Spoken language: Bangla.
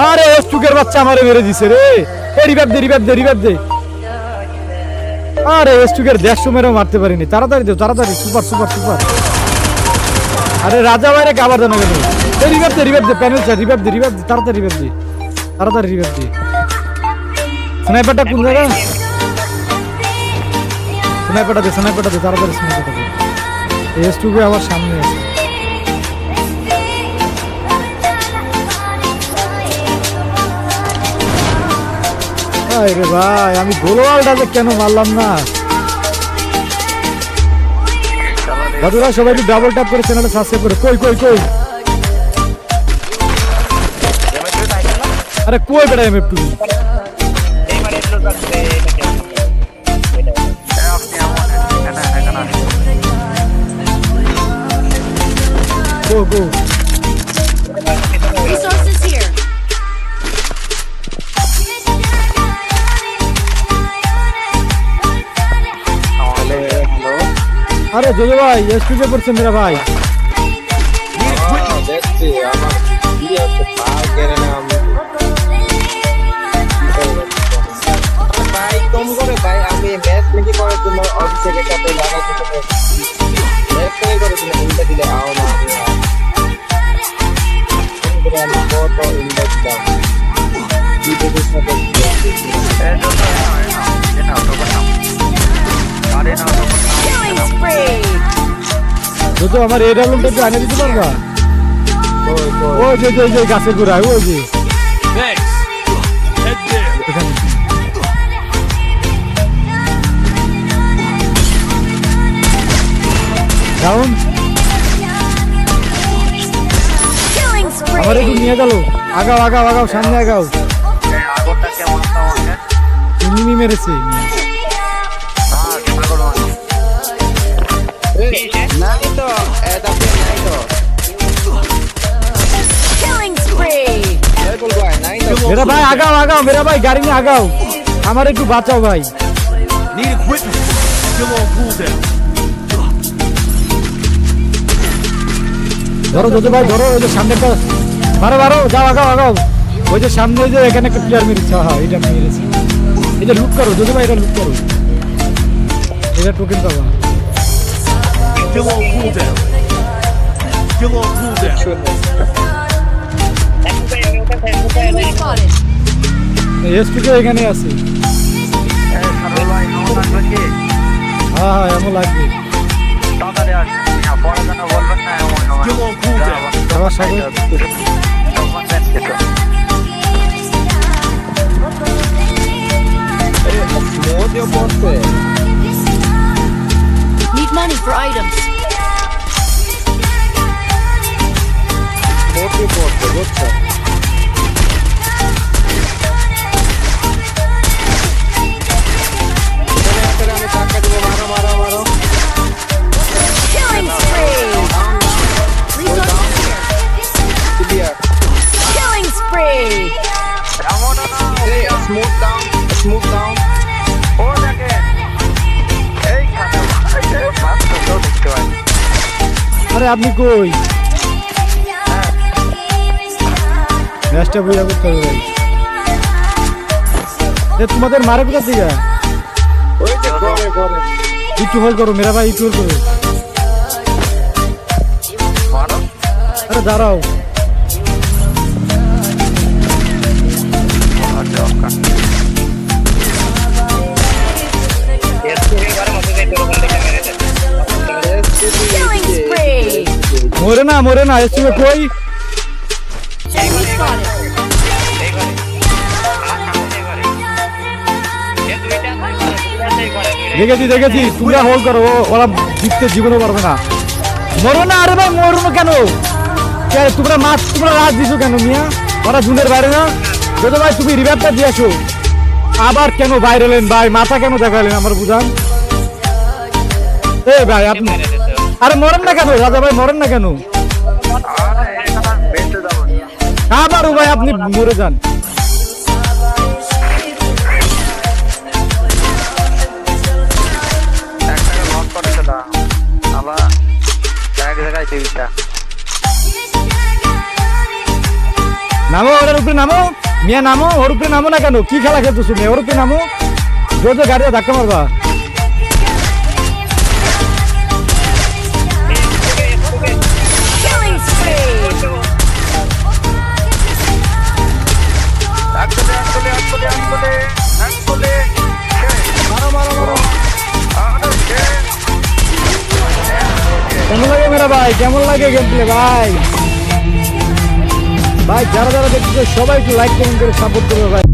আরে স্টুকের বাচ্চা আমারে মেরে দিছে রে। এই রিভাইভ দে রিভাইভ দে রিভাইভ দে। আরে স্টুকের 150 মেরেও মারতে পারিনি। তাড়াতাড়ি দে তাড়াতাড়ি। Super super super. আরে রাজা ভাইরে কাবার দেন কেন? এই রিভাইভ দে প্যানেল চা রিভাইভ দে তাড়াতাড়ি রিভাইভ দে। তাড়াতাড়ি রিভাইভ দে। স্নাইপারটা কোন জায়গা? স্নাইপারটা দে তাড়াতাড়ি স্নাইপারটা দে। এই স্টুকে আমার সামনে আছে। আরে ভাই আমি গোলওয়ালটাকে কেন মারলাম না? দাদুরা সবাই একটু ডাবল ট্যাপ করে চ্যানেলটা সাবস্ক্রাইব করে। কই আরে কই বেটা এমএফ2 গো Resources here. আরে জোজো ভাই এসপিকে পড়ছে মেরা ভাই। দেখছি আমার ভিডিও তো পার করে না আমি ভাই কম করে ভাই আমি ম্যাচ মেকি করার জন্য অফিসের সাথে লাগাতে তো ম্যাচ মেকি করার জন্য ইনভাইট দিলে আও না আমি কত ইনভাইট দাও ভিডিওর সাথে Killing spree. জোজো আমার এই ডাবলটা আনে দিতে পারবা? ওই যে গাছের গোড়ায় ওই যে ডাউন। Killing আমার একটু spree. নিয়ে গেল। আগাও সামনে আগাও। মিমি মেরেছে নাই তো এটা নাই তো Killing spree. এই বল ভাই নাই তো মেরা ভাই আগাও মেরা ভাই গাড়ি নিয়ে আগাও। আমার একটু বাঁচাও ভাই। Need equipment. Still on cooldown. ধরো জোজো ভাই ধরো। ওই যে সামনে একটা মারো যাও আগাও। ওই যে সামনে ওই যে এখানে একটা প্লেয়ার মেরেছে। হ্যাঁ এটা মেরেছে। এটা লুট করো জোজো ভাই, এটা লুট করো। এটা টোকেন পাবা। Still on cooldown. Still on cooldown. Enemy spotted. এসপিকে এখানে আছে। হ্যাঁ এমন লাগবে। Still on cooldown. আমার সাথে মোদিও পড়ছে Need money for items. মোদিও পড়ছে বুঝছো আমি টাকা দিব মারো Killing spree. Resources here. Clear Killing spree. Smooth down আরে আপনি কই? ম্যাচটা বুঝা করতে হবে ভাই। তোমাদের মারে কোথা থেকে? ওই যে ঘরে একটু হোল্ড করো মেরা ভাই, একটু হোল্ড করো। আরে দাঁড়াও। Killing spree. মরে না এসে কই? Enemy spotted. দেখেছি তোমরা হোল্ড করো। ওরা জিততে জীবনে পারবে না। মরো না। আরে ভাই মরো না কেন? তোমরা রাত দিছো কেন মিয়া? ওরা জুনের বাইরে না। যদি ভাই তুমি রিভাইভটা দিয়ে আসো। আবার কেন বাইরে এলেন ভাই? মাথা কেন দেখালেন আমার বুঝান? এ ভাই আপনি আরে মরেন না কেন? রাজা ভাই মরেন না কেন? আবারও ভাই আপনি মরে যান। নামো ওর উপরে নামো মিয়া, নামো ওর উপরে নামো না কেন? কি খেলা খেলতেছো মিয়া? ওর উপরে নামো, জোরে গাড়িতে ধাক্কা মারবা। Killing spree. কেমন লাগে মেরা ভাই? কেমন লাগে গেম প্লে ভাই? ভাই যারা যারা দেখতেছে সবাই একটু লাইক কমেন্ট করে সাপোর্ট করবে ভাই।